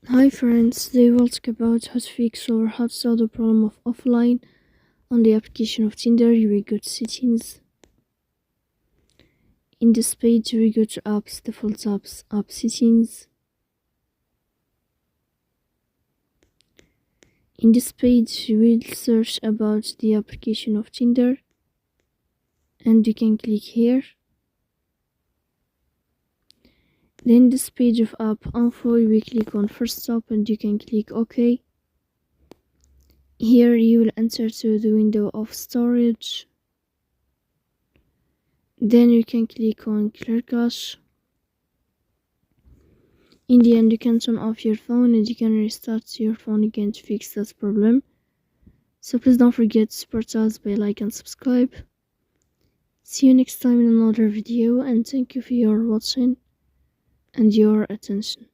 Hi friends, today we'll talk about how to fix or how to solve the problem of offline on the application of Tinder. You will go to settings. In this page, you will go to apps, default apps, app settings. In this page, you will search about the application of Tinder and you can click here. Then this page of app info, you will click on first stop and you can click OK. Here you will enter to the window of storage. Then you can click on clear cache. In the end, you can turn off your phone and you can restart your phone again to fix that problem. So please don't forget to support us by like and subscribe. See you next time in another video, and thank you for your watching and your attention.